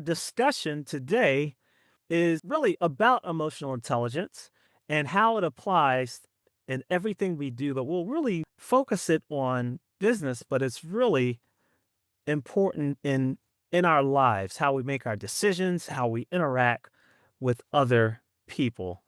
discussion today is really about emotional intelligence and how it applies in everything we do, but we'll really focus it on business, but it's really important in our lives, how we make our decisions, how we interact with other people.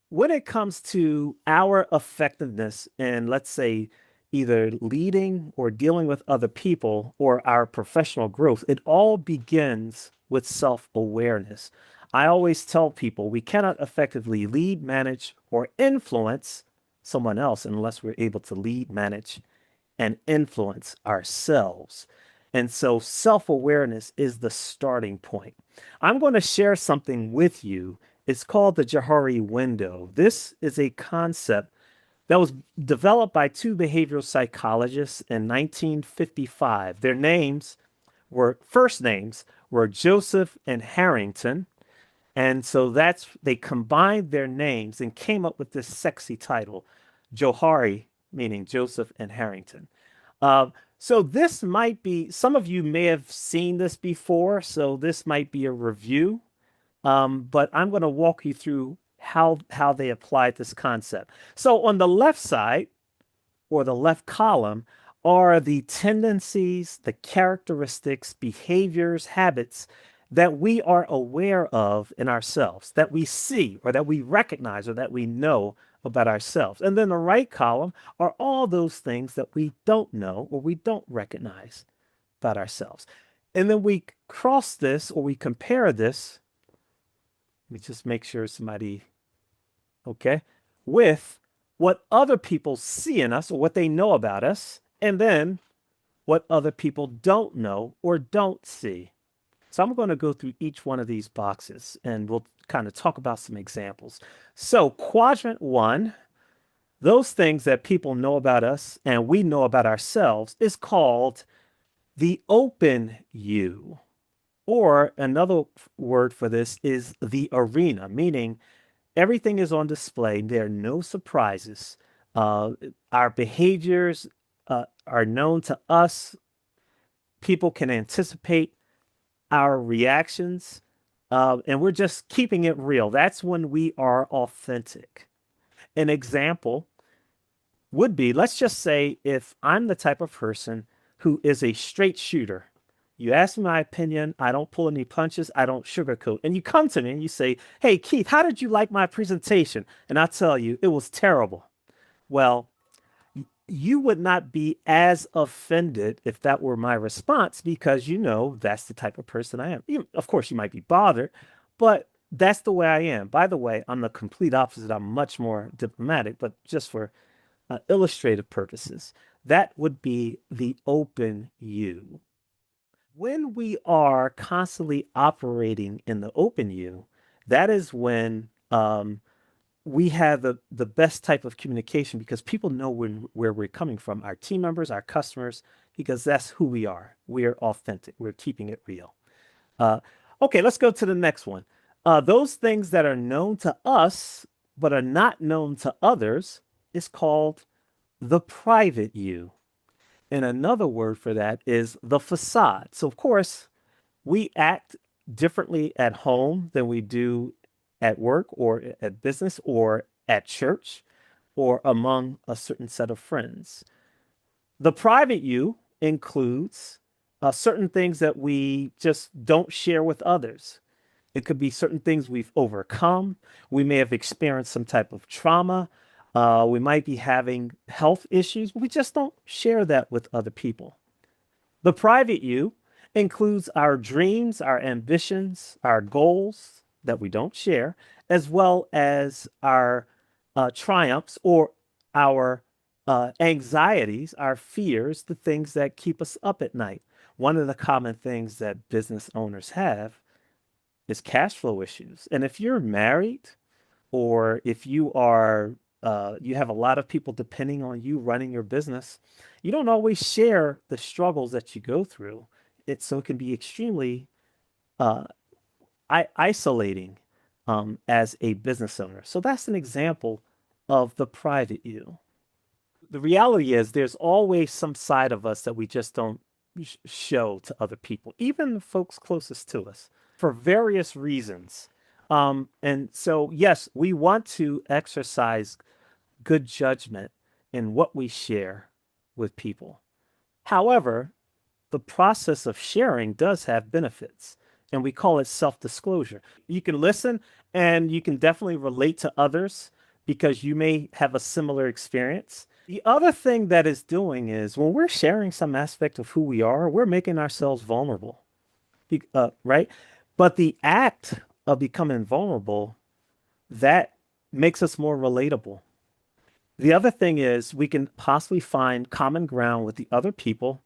When it comes to our effectiveness in, let's say, either leading or dealing with other people or our professional growth, it all begins with self awareness. I always tell people we cannot effectively lead, manage, or influence someone else unless we're able to lead, manage, and influence ourselves. And so self awareness is the starting point. I'm going to share something with you. It's called the Johari window. This is a concept that was developed by two behavioral psychologists in 1955. Their first names were Joseph and Harrington. And so they combined their names and came up with this sexy title, Johari, meaning Joseph and Harrington. So this might be, some of you may have seen this before, so this might be a review, but I'm going to walk you through how they applied this concept. So on the left side, or the left column, are the tendencies, the characteristics, behaviors, habits that we are aware of in ourselves, that we see or that we recognize or that we know about ourselves. And then the right column are all those things that we don't know or we don't recognize about ourselves. And then we cross this or we compare this. Let me just make sure somebody, okay, with what other people see in us or what they know about us, and then what other people don't know or don't see. So I'm going to go through each one of these boxes and we'll kind of talk about some examples. So quadrant one, those things that people know about us and we know about ourselves, is called the open you. Or another word for this is the arena, meaning everything is on display. There are no surprises. Our behaviors are known to us. People can anticipate our reactions, and we're just keeping it real. That's when we are authentic. An example would be, let's just say if I'm the type of person who is a straight shooter. You ask me my opinion, I don't pull any punches, I don't sugarcoat. And you come to me and you say, hey, Keith, how did you like my presentation? And I tell you, it was terrible. Well, you would not be as offended if that were my response because you know that's the type of person I am. Of course, you might be bothered, but that's the way I am. By the way, I'm the complete opposite. I'm much more diplomatic, but just for illustrative purposes, that would be the open you. When we are constantly operating in the open you, that is when we have the best type of communication because people know where we're coming from, our team members, our customers, because that's who we are. We're authentic. We're keeping it real. Okay, let's go to the next one. Those things that are known to us but are not known to others is called the private you. And another word for that is the facade. So, of course, we act differently at home than we do at work or at business or at church or among a certain set of friends. The private you includes certain things that we just don't share with others. It could be certain things we've overcome. We may have experienced some type of trauma. We might be having health issues, but we just don't share that with other people. The private you includes our dreams, our ambitions, our goals that we don't share, as well as our triumphs or our anxieties, our fears, the things that keep us up at night. One of the common things that business owners have is cash flow issues. And if you're married or if you are you have a lot of people depending on you running your business, you don't always share the struggles that you go through. So it can be extremely isolating as a business owner. So that's an example of the private you. The reality is there's always some side of us that we just don't show to other people, even the folks closest to us. for various reasons. And so, yes, we want to exercise good judgment in what we share with people. However, the process of sharing does have benefits, and we call it self disclosure. You can listen and you can definitely relate to others because you may have a similar experience. The other thing that it's doing is when we're sharing some aspect of who we are, we're making ourselves vulnerable, right? But the act of becoming vulnerable, that makes us more relatable. The other thing is we can possibly find common ground with the other people.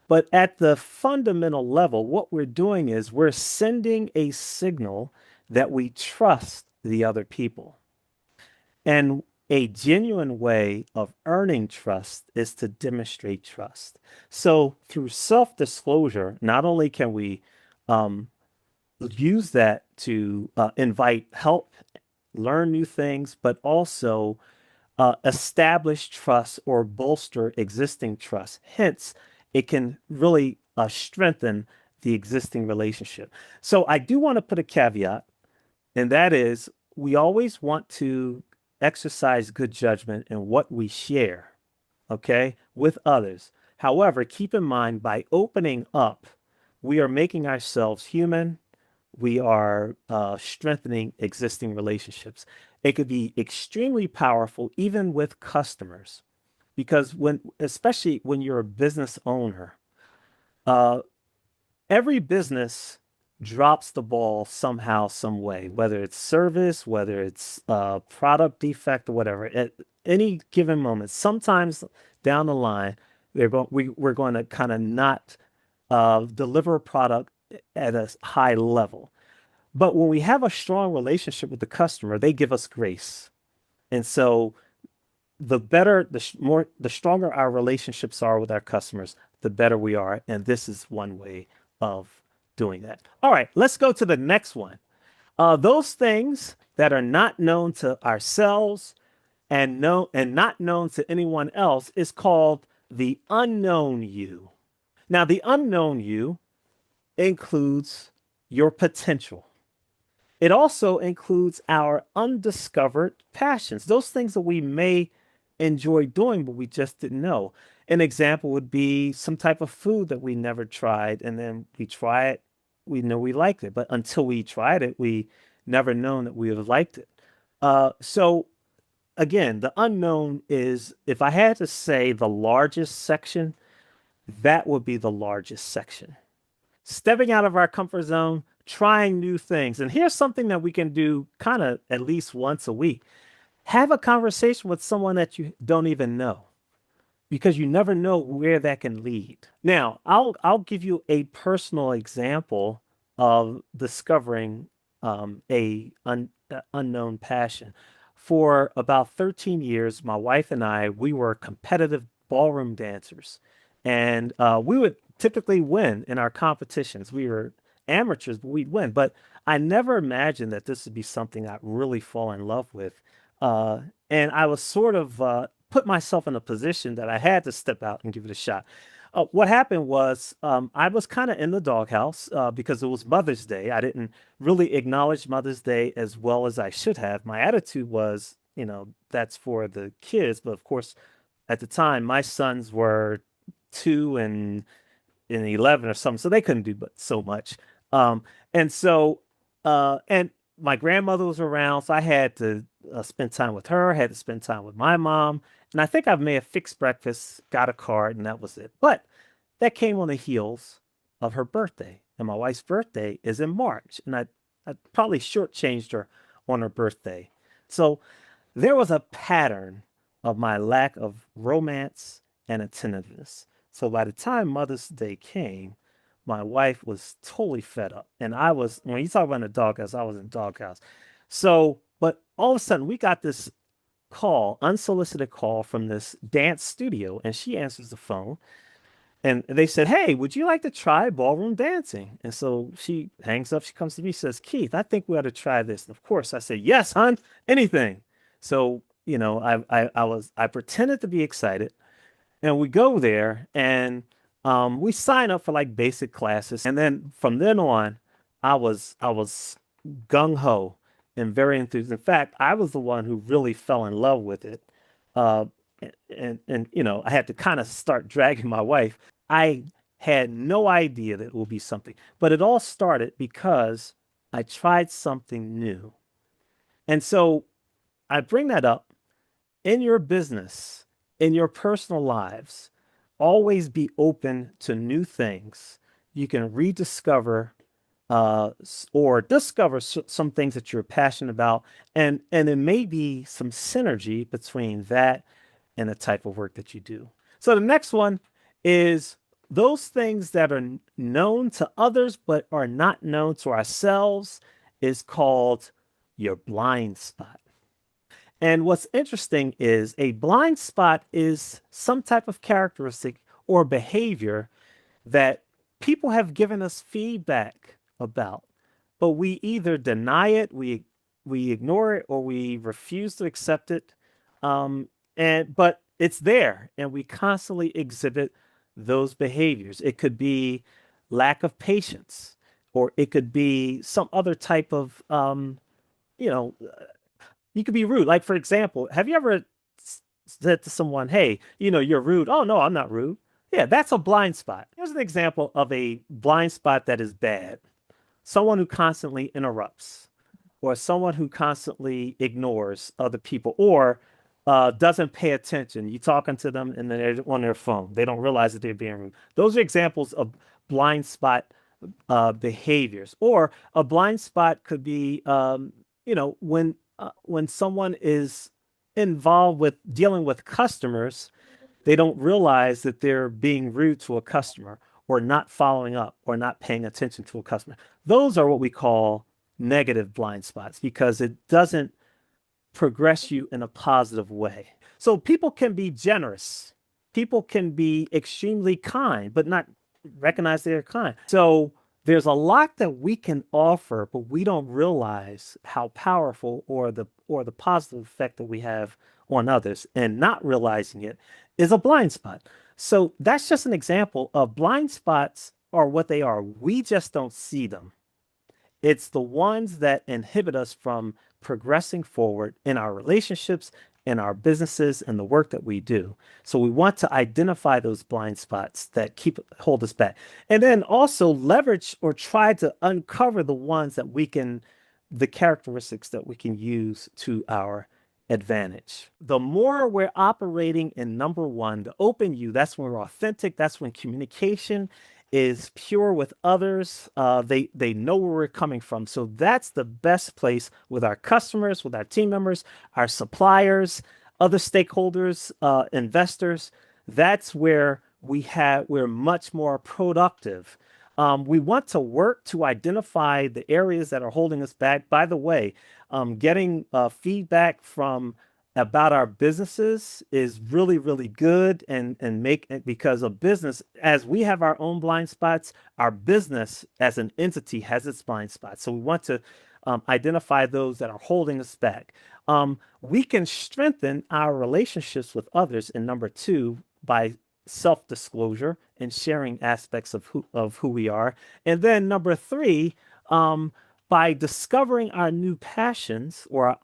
But at the fundamental level, what we're doing is we're sending a signal that we trust the other people. And a genuine way of earning trust is to demonstrate trust. So through self-disclosure, not only can we um, use that to invite help, learn new things, but also establish trust or bolster existing trust. Hence, it can really strengthen the existing relationship. So I do want to put a caveat, and that is we always want to exercise good judgment in what we share, okay, with others. However, keep in mind by opening up, we are making ourselves human. We are strengthening existing relationships. It could be extremely powerful even with customers because especially when you're a business owner, uh, every business drops the ball somehow, some way, whether it's service, whether it's product defect or whatever. At any given moment, sometimes down the line, we're going to kind of not deliver a product at a high level. But when we have a strong relationship with the customer, they give us grace. And so the better, the stronger our relationships are with our customers, the better we are. And this is one way of doing that. All right, let's go to the next one. Those things that are not known to ourselves and not known to anyone else is called the unknown you. Now, the unknown you includes your potential. It also includes our undiscovered passions, those things that we may enjoy doing, but we just didn't know. An example would be some type of food that we never tried, and then we try it, we know we liked it, but until we tried it, we never known that we would have liked it. So again, the unknown is, if I had to say the largest section, that would be the largest section. Stepping out of our comfort zone, trying new things. And here's something that we can do kind of at least once a week. Have a conversation with someone that you don't even know because you never know where that can lead. Now, I'll give you a personal example of discovering unknown passion. For about 13 years, my wife and I, we were competitive ballroom dancers, and we would typically win in our competitions. We were amateurs, but we'd win. But I never imagined that this would be something I'd really fall in love with. And I was sort of put myself in a position that I had to step out and give it a shot. What happened was I was kind of in the doghouse because it was Mother's Day. I didn't really acknowledge Mother's Day as well as I should have. My attitude was, that's for the kids. But of course, at the time, my sons were 2 and 11 or something, so they couldn't do but so much. And so, and my grandmother was around, so I had to spend time with her, had to spend time with my mom. And I think I may have fixed breakfast, got a card, and that was it. But that came on the heels of her birthday. And my wife's birthday is in March. And I probably shortchanged her on her birthday. So there was a pattern of my lack of romance and attentiveness. So by the time Mother's Day came, my wife was totally fed up. And I was, when you talk about in the doghouse, I was in the doghouse. So, but all of a sudden we got this call, unsolicited call from this dance studio, and she answers the phone. And they said, "Hey, would you like to try ballroom dancing?" And so she hangs up, she comes to me, says, "Keith, I think we ought to try this." And of course I said, "Yes, hon, anything." So, I pretended to be excited. And we go there and we sign up for like basic classes. And then from then on, I was gung ho and very enthused. In fact, I was the one who really fell in love with it. Uh, and I had to kind of start dragging my wife. I had no idea that it would be something, but it all started because I tried something new. And so I bring that up in your business, in your personal lives. Always be open to new things. You can rediscover or discover some things that you're passionate about, and there may be some synergy between that and the type of work that you do. So the next one is those things that are known to others but are not known to ourselves is called your blind spot. And what's interesting is a blind spot is some type of characteristic or behavior that people have given us feedback about, but we either deny it, we ignore it, or we refuse to accept it. And but it's there, and we constantly exhibit those behaviors. It could be lack of patience, or it could be some other type of you know, you could be rude. Like, for example, have you ever said to someone, "Hey, you're rude"? Oh, no, I'm not rude. Yeah, that's a blind spot. Here's an example of a blind spot that is bad. Someone who constantly interrupts, or someone who constantly ignores other people, or doesn't pay attention. You're talking to them and they're on their phone. They don't realize that they're being rude. Those are examples of blind spot behaviors. Or a blind spot could be, when someone is involved with dealing with customers, they don't realize that they're being rude to a customer or not following up or not paying attention to a customer. Those are what we call negative blind spots because it doesn't progress you in a positive way. So people can be generous. People can be extremely kind, but not recognize they're kind. So there's a lot that we can offer, but we don't realize how powerful or the positive effect that we have on others, and not realizing it is a blind spot. So that's just an example of blind spots are what they are. We just don't see them. It's the ones that inhibit us from progressing forward in our relationships, in our businesses, and the work that we do. So we want to identify those blind spots that hold us back. And then also leverage or try to uncover the characteristics that we can use to our advantage. The more we're operating in number one, the open you, that's when we're authentic. That's when communication is pure with others. They know where we're coming from. So that's the best place with our customers, with our team members, our suppliers, other stakeholders, investors. That's where we're much more productive. We want to work to identify the areas that are holding us back. By the way, getting feedback about our businesses is really, really good and make it because a business, as we have our own blind spots, our business as an entity has its blind spots. So we want to identify those that are holding us back. We can strengthen our relationships with others in number two by self-disclosure and sharing aspects of who we are. And then number three, by discovering our new passions or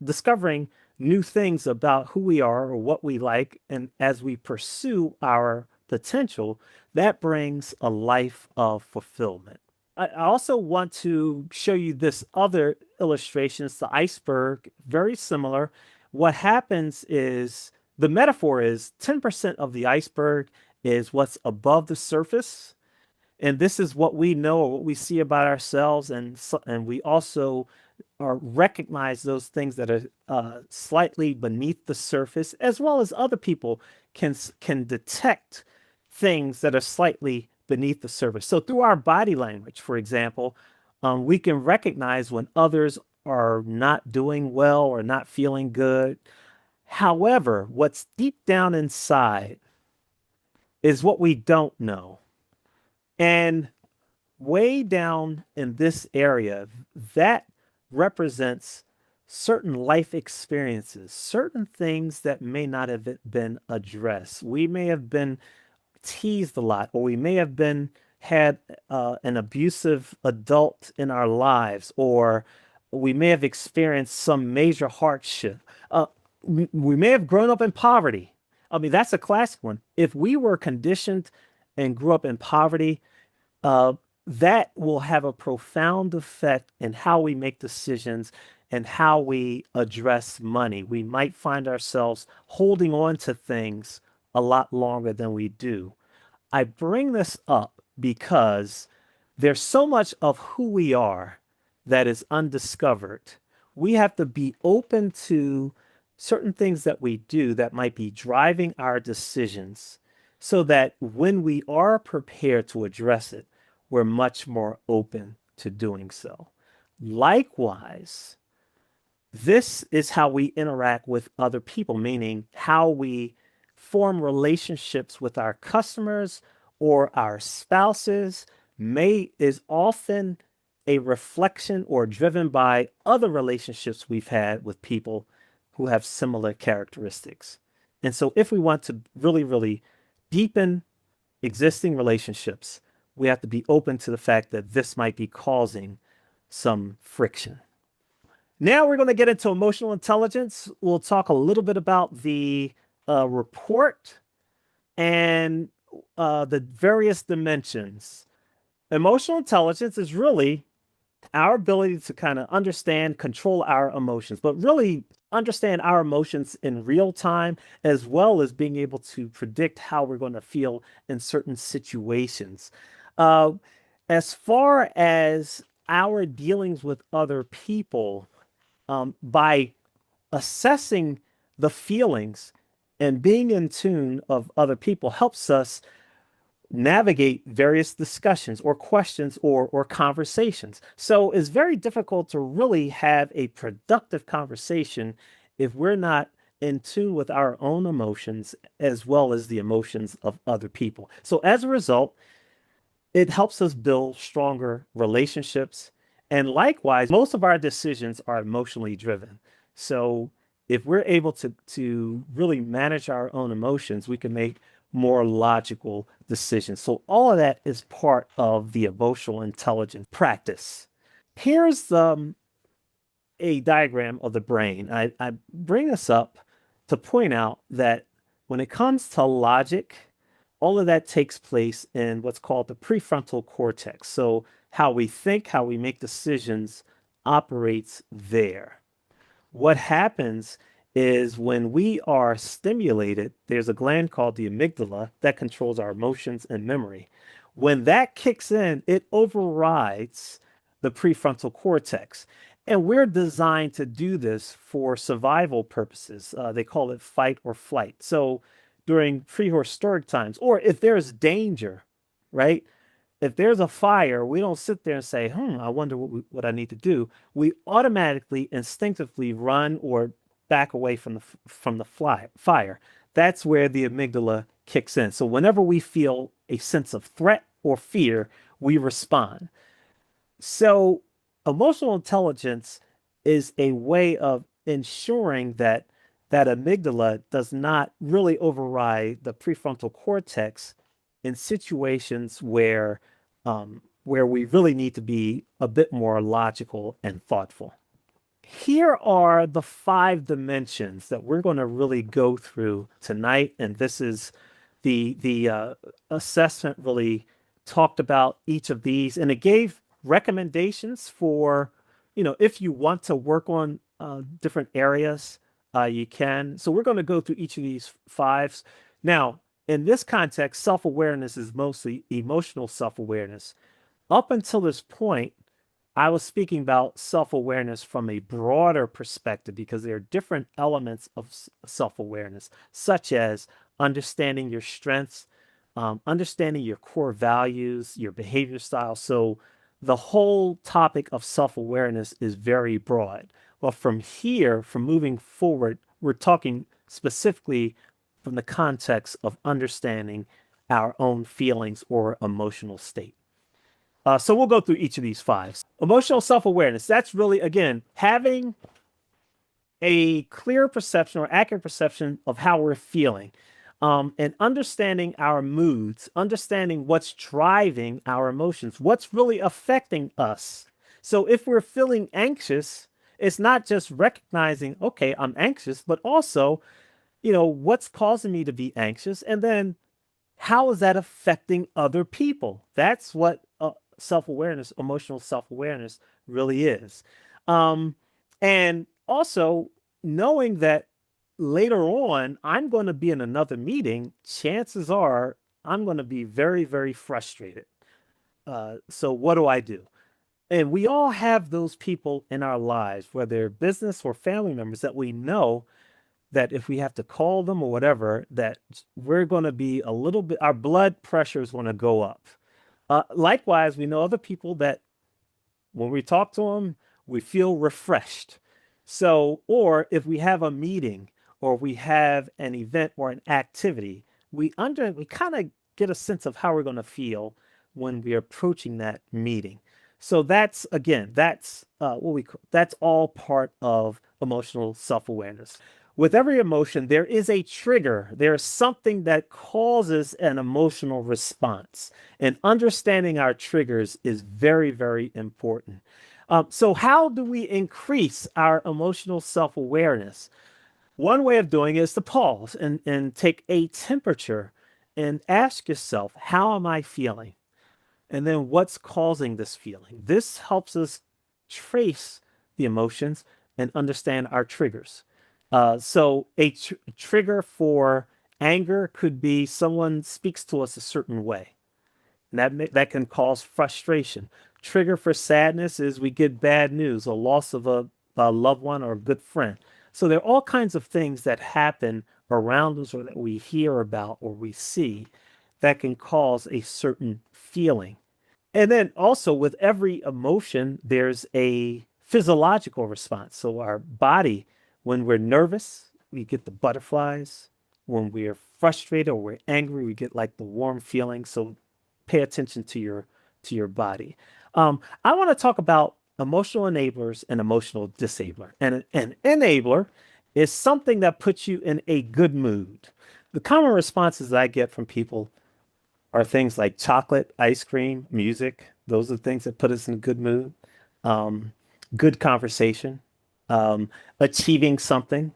discovering new things about who we are or what we like, and as we pursue our potential, that brings a life of fulfillment. I also want to show you this other illustration. It's the iceberg, very similar. What happens is the metaphor is 10% of the iceberg is what's above the surface. And this is what we know or what we see about ourselves. And we also recognize those things that are slightly beneath the surface, as well as other people can detect things that are slightly beneath the surface. So through our body language, for example, we can recognize when others are not doing well or not feeling good. However, what's deep down inside is what we don't know. And way down in this area, that represents certain life experiences, certain things that may not have been addressed. We may have been teased a lot, or we may have been had an abusive adult in our lives, or we may have experienced some major hardship. Uh, we may have grown up in poverty. I mean, that's a classic one. If we were conditioned and grew up in poverty, uh, that will have a profound effect in how we make decisions and how we address money. We might find ourselves holding on to things a lot longer than we do. I bring this up because there's so much of who we are that is undiscovered. We have to be open to certain things that we do that might be driving our decisions so that when we are prepared to address it, we're much more open to doing so. Likewise, this is how we interact with other people, meaning how we form relationships with our customers or our spouses may is often a reflection or driven by other relationships we've had with people who have similar characteristics. And so if we want to really, really deepen existing relationships, we have to be open to the fact that this might be causing some friction. Now we're going to get into emotional intelligence. We'll talk a little bit about the report and the various dimensions. Emotional intelligence is really our ability to kind of understand, control our emotions, but really understand our emotions in real time, as well as being able to predict how we're going to feel in certain situations. Uh, as far as our dealings with other people, by assessing the feelings and being in tune of other people helps us navigate various discussions or questions or conversations. So it's very difficult to really have a productive conversation if we're not in tune with our own emotions as well as the emotions of other people. So as a result, it helps us build stronger relationships. And likewise, most of our decisions are emotionally driven. So if we're able to really manage our own emotions, we can make more logical decisions. So all of that is part of the emotional intelligence practice. Here's a diagram of the brain. I bring this up to point out that when it comes to logic, all of that takes place in what's called the prefrontal cortex. So how we think, how we make decisions operates there. What happens is when we are stimulated, there's a gland called the amygdala that controls our emotions and memory. When that kicks in, it overrides the prefrontal cortex. And we're designed to do this for survival purposes. They call it fight or flight. So during prehistoric times, or if there's danger, right? If there's a fire, we don't sit there and say, I wonder what I need to do. We automatically, instinctively run or back away from the fire. That's where the amygdala kicks in. So whenever we feel a sense of threat or fear, we respond. So emotional intelligence is a way of ensuring that that amygdala does not really override the prefrontal cortex in situations where we really need to be a bit more logical and thoughtful. Here are the 5 dimensions that we're going to really go through tonight, and this is the assessment really talked about each of these, and it gave recommendations for, if you want to work on different areas, you can. So we're going to go through each of these 5s. Now, in this context, self-awareness is mostly emotional self-awareness. Up until this point, I was speaking about self-awareness from a broader perspective because there are different elements of self-awareness, such as understanding your strengths, understanding your core values, your behavior style. So the whole topic of self-awareness is very broad. Well, from moving forward, we're talking specifically from the context of understanding our own feelings or emotional state. So we'll go through each of these 5. Emotional self-awareness. That's really, again, having a clear perception or accurate perception of how we're feeling. and understanding our moods, understanding what's driving our emotions, what's really affecting us. So if we're feeling anxious, it's not just recognizing, okay, I'm anxious, but also, what's causing me to be anxious? And then how is that affecting other people? That's what self awareness, emotional self awareness really is. Um, and also knowing that later on, I'm going to be in another meeting, chances are I'm going to be very, very frustrated. So, what do I do? And we all have those people in our lives, whether business or family members, that we know that if we have to call them or whatever, that we're going to be a little bit, our blood pressure is going to go up. Likewise, we know other people that when we talk to them, we feel refreshed. So, or if we have a meeting or we have an event or an activity, we kind of get a sense of how we're going to feel when we're approaching that meeting. So that's again, that's that's all part of emotional self-awareness. With every emotion, there is a trigger. There's something that causes an emotional response. And understanding our triggers is very, very important. So, how do we increase our emotional self awareness? One way of doing it is to pause and take a temperature and ask yourself, how am I feeling? And then what's causing this feeling? This helps us trace the emotions and understand our triggers. So a trigger for anger could be someone speaks to us a certain way. And that can cause frustration. Trigger for sadness is we get bad news, a loss of a loved one or a good friend. So there are all kinds of things that happen around us or that we hear about or we see that can cause a certain feeling. And then also with every emotion, there's a physiological response. So our body, when we're nervous, we get the butterflies. When we're frustrated or we're angry, we get like the warm feeling. So pay attention to your body. I want to talk about emotional enablers and emotional disabler. And an enabler is something that puts you in a good mood. The common responses that I get from people are things like chocolate, ice cream, music. Those are things that put us in a good mood. Um, Good conversation, achieving something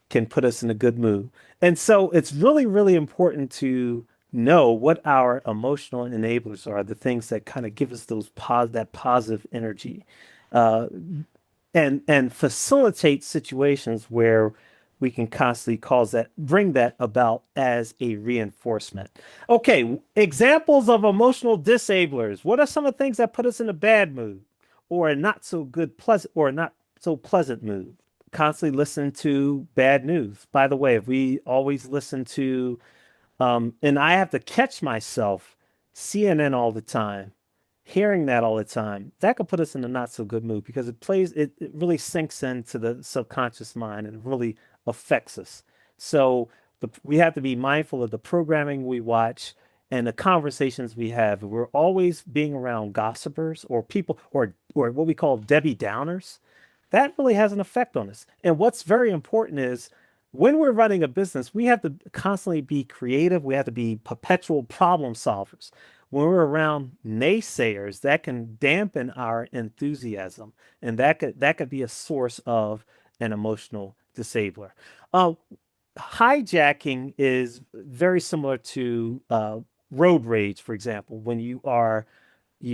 can put us in a good mood. And so it's really, really important to know what our emotional enablers are, the things that kind of give us that positive energy. Uh, and facilitate situations where we can constantly bring that about as a reinforcement. Okay, examples of emotional disablers. What are some of the things that put us in a bad mood or a not so good, pleasant, or not so pleasant mood? Constantly listen to bad news. By the way, if we always listen to, and I have to catch myself CNN all the time, hearing that all the time, that could put us in a not so good mood because it really sinks into the subconscious mind and really affects us. So we have to be mindful of the programming we watch and the conversations we have. We're always being around gossipers or people or what we call Debbie Downers. That really has an effect on us. And what's very important is when we're running a business, we have to constantly be creative. We have to be perpetual problem solvers. When we're around naysayers, that can dampen our enthusiasm, and that could be a source of an emotional disabler. Uh, Hijacking is very similar to road rage, for example, when you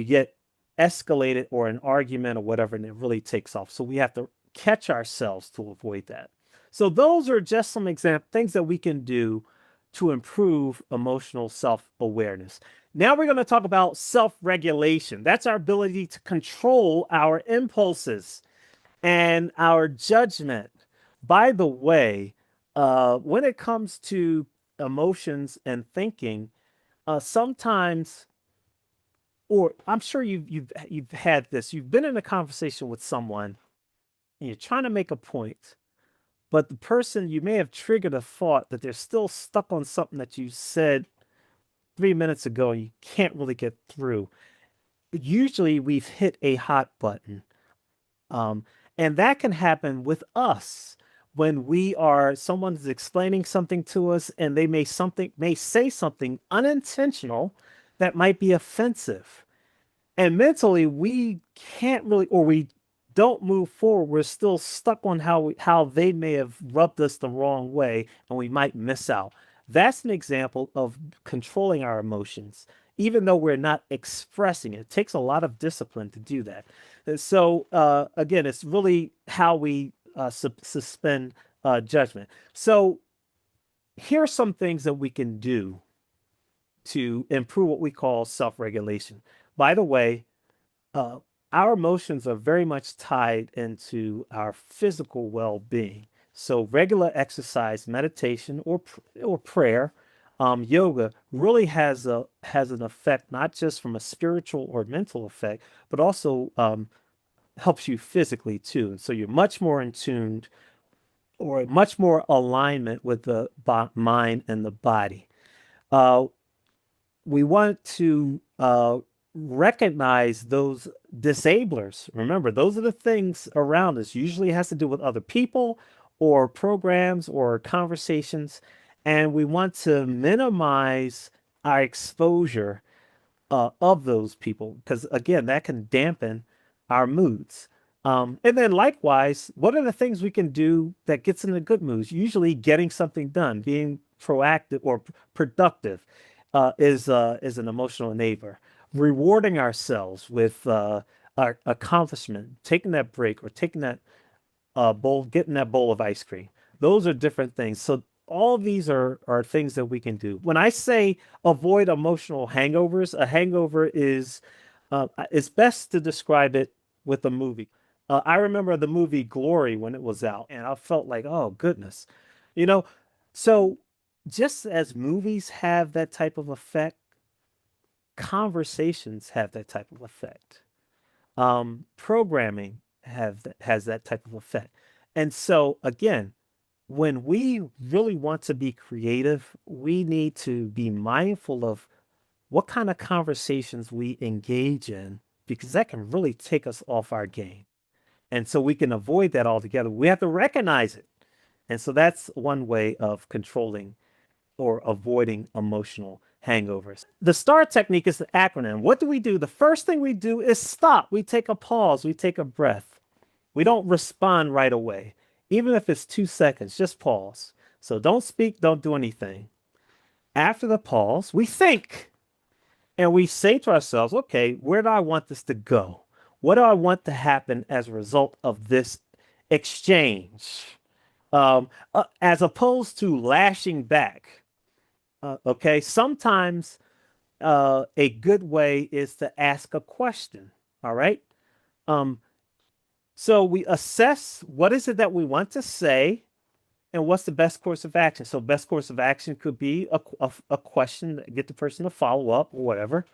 get escalated or an argument or whatever, and it really takes off. So we have to catch ourselves to avoid that. So those are just some example things that we can do to improve emotional self-awareness. Now we're going to talk about self-regulation. That's our ability to control our impulses and our judgment. By the way, when it comes to emotions and thinking, sometimes, or I'm sure you've had this. You've been in a conversation with someone, and you're trying to make a point, but the person you may have triggered a thought that they're still stuck on something that you said 3 minutes ago, and you can't really get through. Usually, we've hit a hot button. Um, and that can happen with us when someone's explaining something to us and they may say something unintentional that might be offensive. And mentally, we can't really, or we don't move forward. We're still stuck on how they may have rubbed us the wrong way, and we might miss out. That's an example of controlling our emotions, even though we're not expressing it. It takes a lot of discipline to do that. And so, again, it's really how we suspend judgment. So, here are some things that we can do to improve what we call self-regulation. By the way, uh, our emotions are very much tied into our physical well-being. So regular exercise, meditation, or prayer, yoga really has an effect not just from a spiritual or mental effect, but also helps you physically too. And so you're much more in tuned or much more alignment with the mind and the body. Uh, we want to recognize those disablers. Remember, those are the things around us. Usually it has to do with other people or programs or conversations. And we want to minimize our exposure of those people because, again, that can dampen our moods. And then likewise, what are the things we can do that gets in the good moods? Usually getting something done, being proactive or productive is an emotional enabler. Rewarding ourselves with our accomplishment, taking that break or taking that getting that bowl of ice cream. Those are different things. So all of these are things that we can do. When I say avoid emotional hangovers, a hangover is it's best to describe it with a movie. I remember the movie Glory when it was out, and I felt like, oh goodness, you know. So just as movies have that type of effect, conversations have that type of effect. Programming has that type of effect. And so again, when we really want to be creative, we need to be mindful of what kind of conversations we engage in because that can really take us off our game. And so we can avoid that altogether. We have to recognize it. And so that's one way of controlling or avoiding emotional hangovers. The STAR technique is the acronym. What do we do? The first thing we do is stop. We take a pause. We take a breath. We don't respond right away. Even if it's 2 seconds, just pause. So don't speak, don't do anything. After the pause, we think and we say to ourselves, okay, where do I want this to go? What do I want to happen as a result of this exchange? As opposed to lashing back. Okay, sometimes a good way is to ask a question. All right. Um, so we assess what is it that we want to say and what's the best course of action. So best course of action could be a question that get the person to follow up or whatever.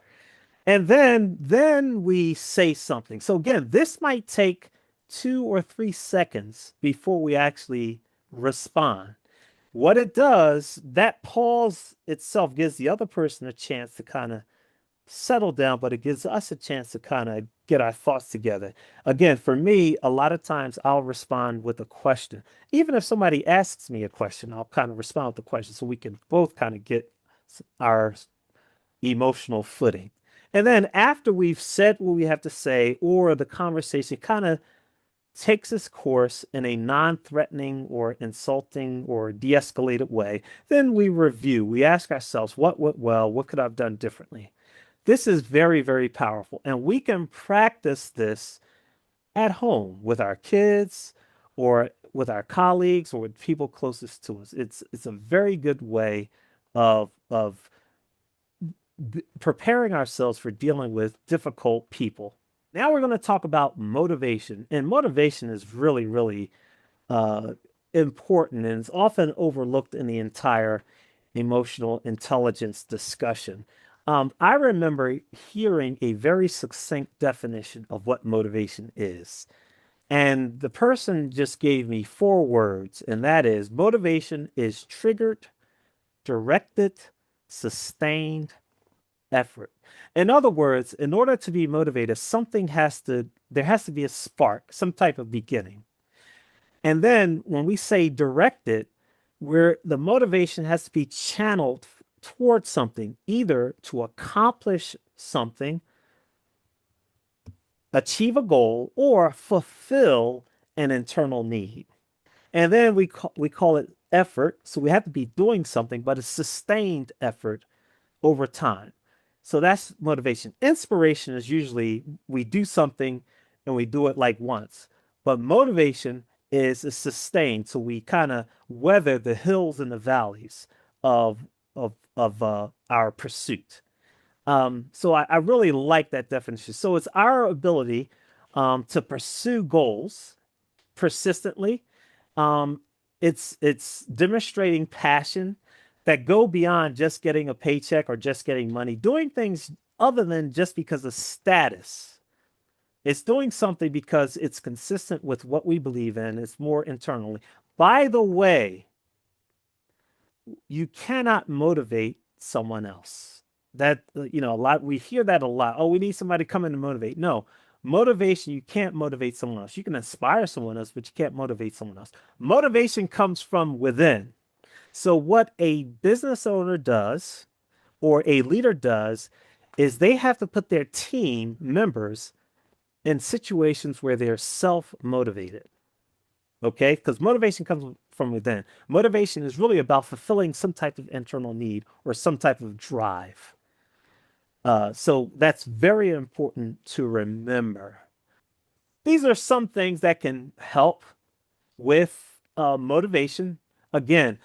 And then we say something. So again, this might take 2 or 3 seconds before we actually respond. What it does, that pause itself gives the other person a chance to kind of settle down, but it gives us a chance to kind of get our thoughts together. Again, for me, a lot of times I'll respond with a question. Even if somebody asks me a question, I'll kind of respond with the question so we can both kind of get our emotional footing. And then after we've said what we have to say, or the conversation kind of takes its course in a non-threatening or insulting or de-escalated way, then we review. We ask ourselves, what went well? What could I have done differently? This is very, very powerful. And we can practice this at home with our kids or with our colleagues or with people closest to us. It's a very good way of preparing ourselves for dealing with difficult people. Now we're going to talk about motivation. And motivation is really, really uh, important and is often overlooked in the entire emotional intelligence discussion. I remember hearing a very succinct definition of what motivation is. And the person just gave me 4 words, and that is motivation is triggered, directed, sustained, effort. In other words, in order to be motivated, there has to be a spark, some type of beginning. And then when we say directed, where the motivation has to be channeled towards something, either to accomplish something, achieve a goal, or fulfill an internal need. And then we call it effort. So we have to be doing something, but it's sustained effort over time. So that's motivation. Inspiration is usually we do something and we do it like once. But motivation is sustained. So we kind of weather the hills and the valleys of our pursuit. So I really like that definition. So it's our ability to pursue goals persistently. Um, it's demonstrating passion that go beyond just getting a paycheck or just getting money, doing things other than just because of status. It's doing something because it's consistent with what we believe in. It's more internally. By the way, you cannot motivate someone else. That, a lot, we hear that a lot. Oh, we need somebody to come in to motivate. No, motivation, you can't motivate someone else. You can inspire someone else, but you can't motivate someone else. Motivation comes from within. So, what a business owner does or a leader does is they have to put their team members in situations where they're self motivated. Okay. Because motivation comes from within. Motivation is really about fulfilling some type of internal need or some type of drive. So, that's very important to remember. These are some things that can help with motivation. Again,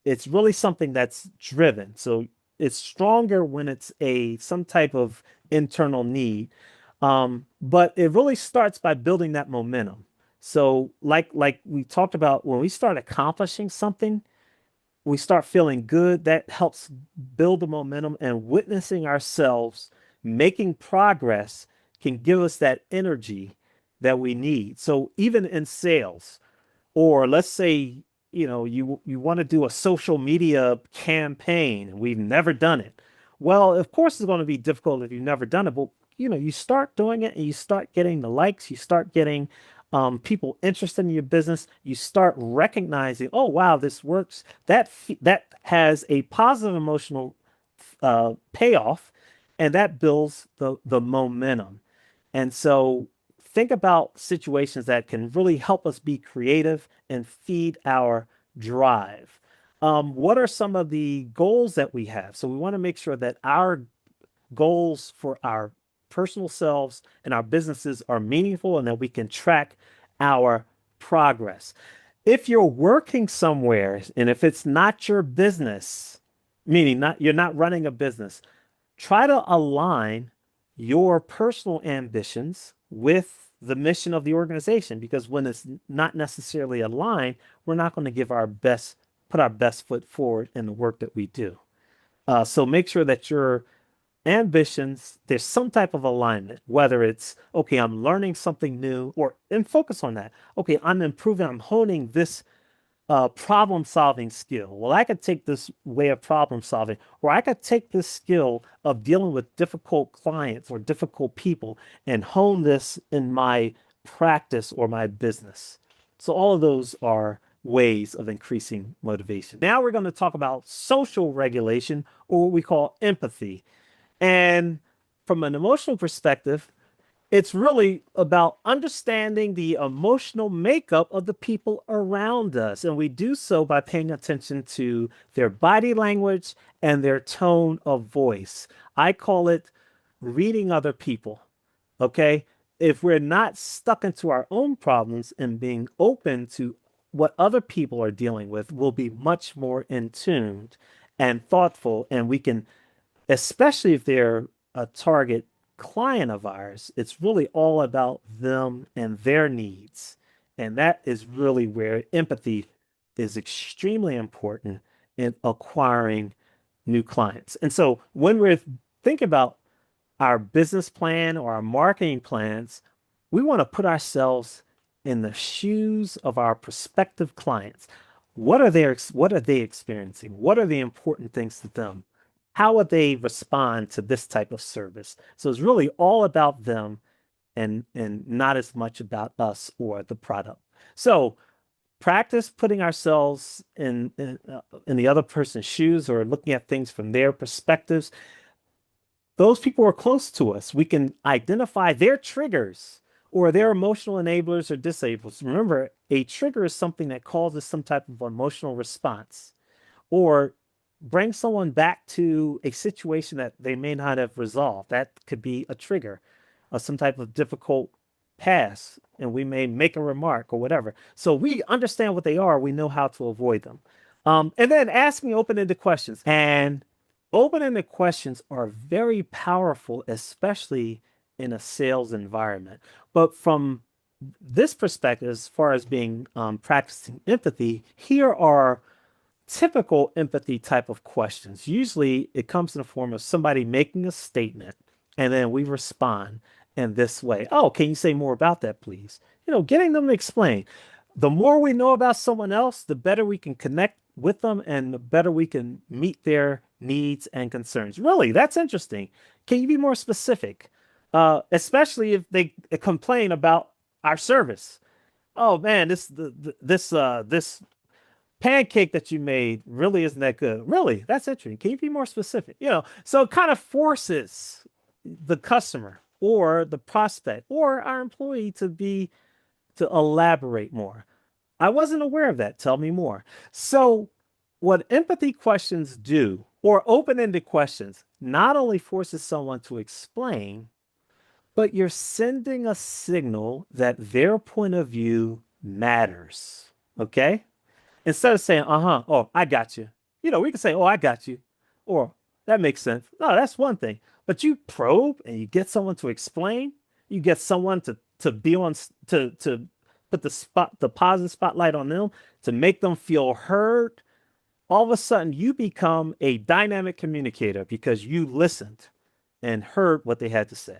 it's really something that's driven. So it's stronger when it's a some type of internal need. But it really starts by building that momentum. So like we talked about, when we start accomplishing something, we start feeling good. That helps build the momentum, and witnessing ourselves making progress can give us that energy that we need. So even in sales, or let's say, you want to do a social media campaign and we've never done it. Well, of course it's going to be difficult if you've never done it, but you start doing it and you start getting the likes, you start getting people interested in your business, you start recognizing, oh wow, this works. That has a positive emotional payoff, and that builds the momentum. And so think about situations that can really help us be creative and feed our drive. What are some of the goals that we have? So we want to make sure that our goals for our personal selves and our businesses are meaningful and that we can track our progress. If you're working somewhere and if it's not your business, meaning not you're not running a business, try to align your personal ambitions with the mission of the organization, because when it's not necessarily aligned, we're not going to put our best foot forward in the work that we do. So make sure that your ambitions, there's some type of alignment, whether it's, okay, I'm learning something new, and focus on that. Okay, I'm improving, I'm honing this problem solving skill. Well, I could take this way of problem solving, or I could take this skill of dealing with difficult clients or difficult people and hone this in my practice or my business. So, all of those are ways of increasing motivation. Now, we're going to talk about social regulation, or what we call empathy. And from an emotional perspective, it's really about understanding the emotional makeup of the people around us. And we do so by paying attention to their body language and their tone of voice. I call it reading other people. Okay. If we're not stuck into our own problems and being open to what other people are dealing with, we'll be much more in tune and thoughtful. And we can, especially if they're a target client of ours, it's really all about them and their needs. And that is really where empathy is extremely important in acquiring new clients. And so when we're thinking about our business plan or our marketing plans, we want to put ourselves in the shoes of our prospective clients. What are they experiencing? What are the important things to them? How would they respond to this type of service? So it's really all about them and not as much about us or the product. So practice putting ourselves in the other person's shoes or looking at things from their perspectives. Those people are close to us. We can identify their triggers or their emotional enablers or disables. Remember, a trigger is something that causes some type of emotional response or bring someone back to a situation that they may not have resolved. That could be a trigger of some type of difficult past, and we may make a remark or whatever. So we understand what they are. We know how to avoid them. And then asking open-ended questions. And open-ended questions are very powerful, especially in a sales environment. But from this perspective, as far as being practicing empathy, here are typical empathy type of questions. Usually it comes in the form of somebody making a statement and then we respond in this way. Oh, can you say more about that, please? Getting them to explain. The more we know about someone else, the better we can connect with them and the better we can meet their needs and concerns. Really, that's interesting. Can you be more specific? Especially if they complain about our service. Oh man, this pancake that you made really isn't that good. Really, that's interesting. Can you be more specific? So it kind of forces the customer or the prospect or our employee to elaborate more. I wasn't aware of that. Tell me more. So what empathy questions do, or open-ended questions, not only forces someone to explain, but you're sending a signal that their point of view matters. Okay? Instead of saying, oh, I got you. We can say, oh, I got you. Or that makes sense. No, that's one thing. But you probe and you get someone to explain. You get someone to be on to put the positive spotlight on them, to make them feel heard. All of a sudden you become a dynamic communicator because you listened and heard what they had to say.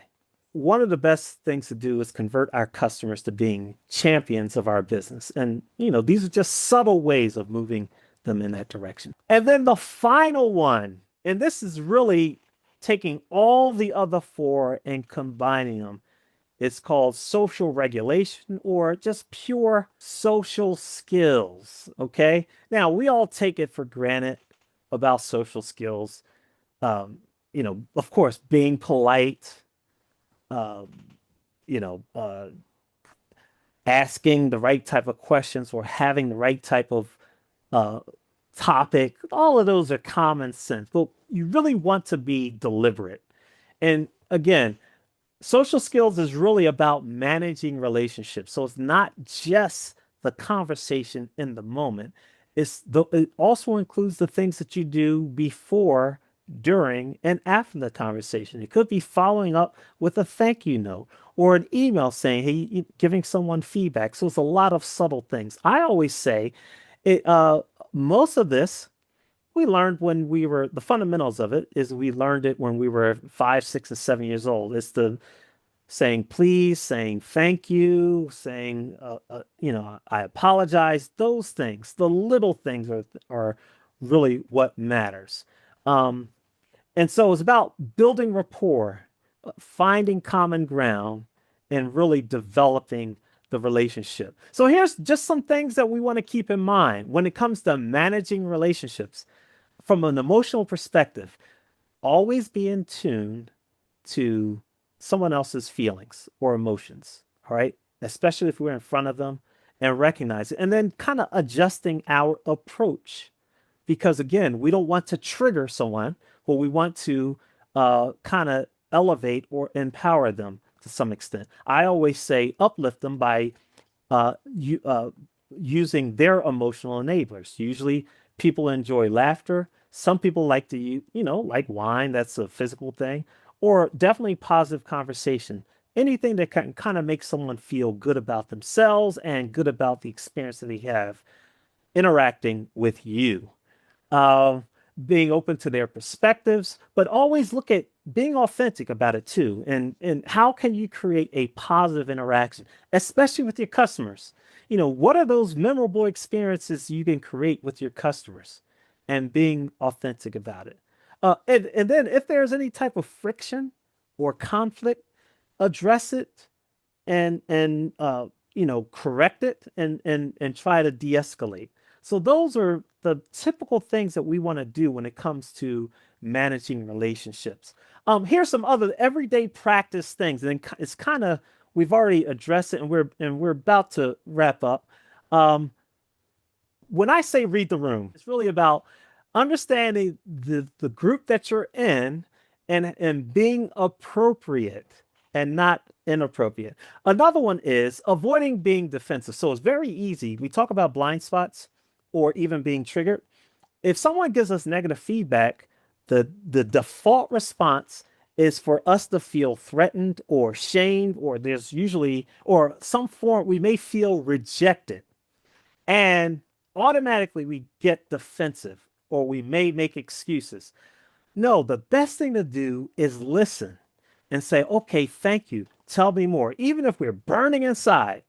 One of the best things to do is convert our customers to being champions of our business. And, these are just subtle ways of moving them in that direction. And then the final one, and this is really taking all the other four and combining them. It's called social regulation or just pure social skills. Okay. Now, we all take it for granted about social skills. Of course, being polite, um, you know, uh, asking the right type of questions or having the right type of uh, topic. All of those are common sense, but you really want to be deliberate. And again, social skills is really about managing relationships. So it's not just the conversation in the moment. It also includes the things that you do before, during, and after the conversation. It could be following up with a thank you note or an email saying, hey, giving someone feedback. So it's a lot of subtle things. I always say most of this we learned when the fundamentals of it is we learned it when we were 5, 6, and 7 years old. It's the saying please, saying thank you, saying, I apologize. Those things, the little things are really what matters. Um, and so it's about building rapport, finding common ground, and really developing the relationship. So here's just some things that we want to keep in mind when it comes to managing relationships from an emotional perspective. Always be in tune to someone else's feelings or emotions, all right? Especially if we're in front of them, and recognize it. And then kind of adjusting our approach. Because again, we don't want to trigger someone, but we want to kind of elevate or empower them to some extent. I always say uplift them by using their emotional enablers. Usually people enjoy laughter. Some people like to, like wine, that's a physical thing, or definitely positive conversation. Anything that can kind of make someone feel good about themselves and good about the experience that they have interacting with you. Uh, Being open to their perspectives, but always look at being authentic about it too. And how can you create a positive interaction, especially with your customers? What are those memorable experiences you can create with your customers and being authentic about it? And then if there's any type of friction or conflict, address it and correct it and try to de-escalate. So those are the typical things that we want to do when it comes to managing relationships. Here's some other everyday practice things, and it's kind of we've already addressed it, and we're about to wrap up. Um, when I say read the room, it's really about understanding the group that you're in and being appropriate and not inappropriate. Another one is avoiding being defensive. So it's very easy. We talk about blind spots or even being triggered. If someone gives us negative feedback, the default response is for us to feel threatened or shamed, or there's usually, or some form, we may feel rejected. And automatically we get defensive or we may make excuses. No, the best thing to do is listen and say, okay, thank you. Tell me more. Even if we're burning inside,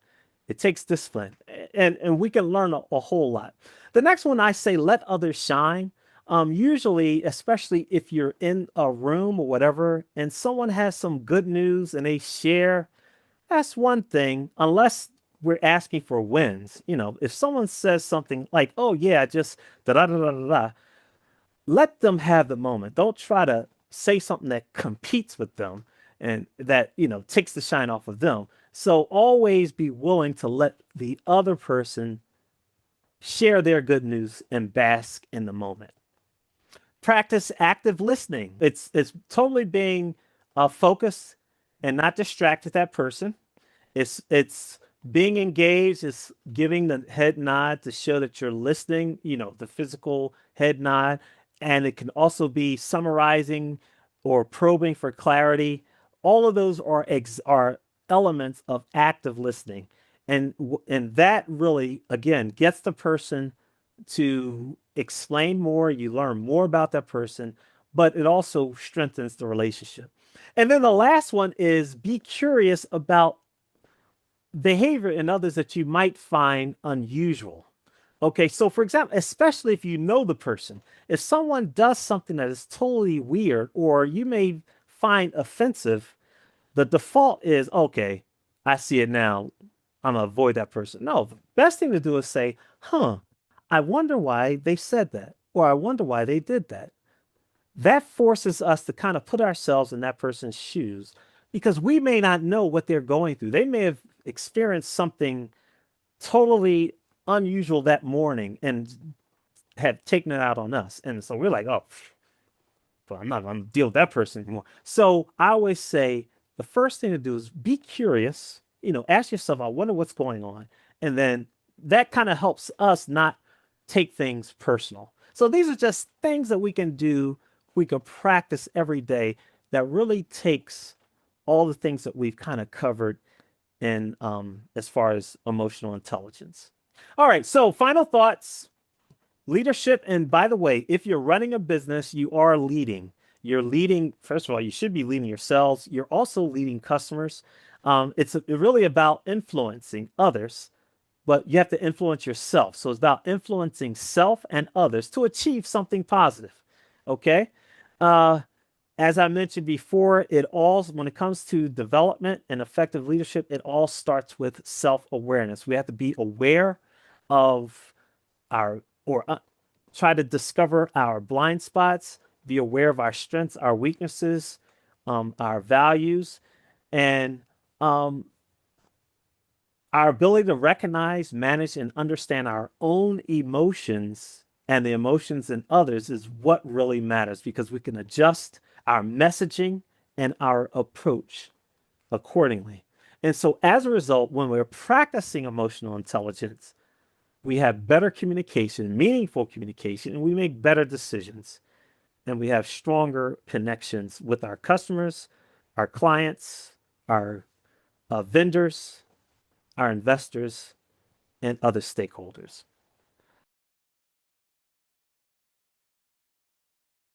it takes discipline and we can learn a whole lot. The next one I say, let others shine. Usually, especially if you're in a room or whatever, and someone has some good news and they share, that's one thing, unless we're asking for wins. If someone says something like, oh, yeah, just da da da da da, da, let them have the moment. Don't try to say something that competes with them and that, takes the shine off of them. So always be willing to let the other person share their good news and bask in the moment. Practice active listening. It's totally being focused and not distracted that person. It's being engaged, is giving the head nod to show that you're listening, the physical head nod. And it can also be summarizing or probing for clarity. All of those are elements of active listening. And that really, again, gets the person to explain more. You learn more about that person, but it also strengthens the relationship. And then the last one is be curious about behavior in others that you might find unusual. Okay, so for example, especially if you know the person, if someone does something that is totally weird or you may find offensive, the default is, okay, I see it now. I'm gonna avoid that person. No, the best thing to do is say, I wonder why they said that, or I wonder why they did that. That forces us to kind of put ourselves in that person's shoes because we may not know what they're going through. They may have experienced something totally unusual that morning and have taken it out on us. And so we're like, oh, but I'm not going to deal with that person anymore. So I always say the first thing to do is be curious, ask yourself, I wonder what's going on. And then that kind of helps us not take things personal. So these are just things that we can do, we can practice every day that really takes all the things that we've kind of covered in as far as emotional intelligence. All right, so final thoughts. Leadership, and by the way, if you're running a business, you are leading. You're leading, first of all, you should be leading yourselves. You're also leading customers. It's really about influencing others, but you have to influence yourself. So it's about influencing self and others to achieve something positive. Okay? As I mentioned before, when it comes to development and effective leadership, it all starts with self-awareness. We have to be aware of try to discover our blind spots, be aware of our strengths, our weaknesses, our values, and our ability to recognize, manage, and understand our own emotions and the emotions in others is what really matters because we can adjust our messaging and our approach accordingly. And so as a result, when we're practicing emotional intelligence, we have better communication, meaningful communication, and we make better decisions. And we have stronger connections with our customers, our clients, our vendors, our investors, and other stakeholders.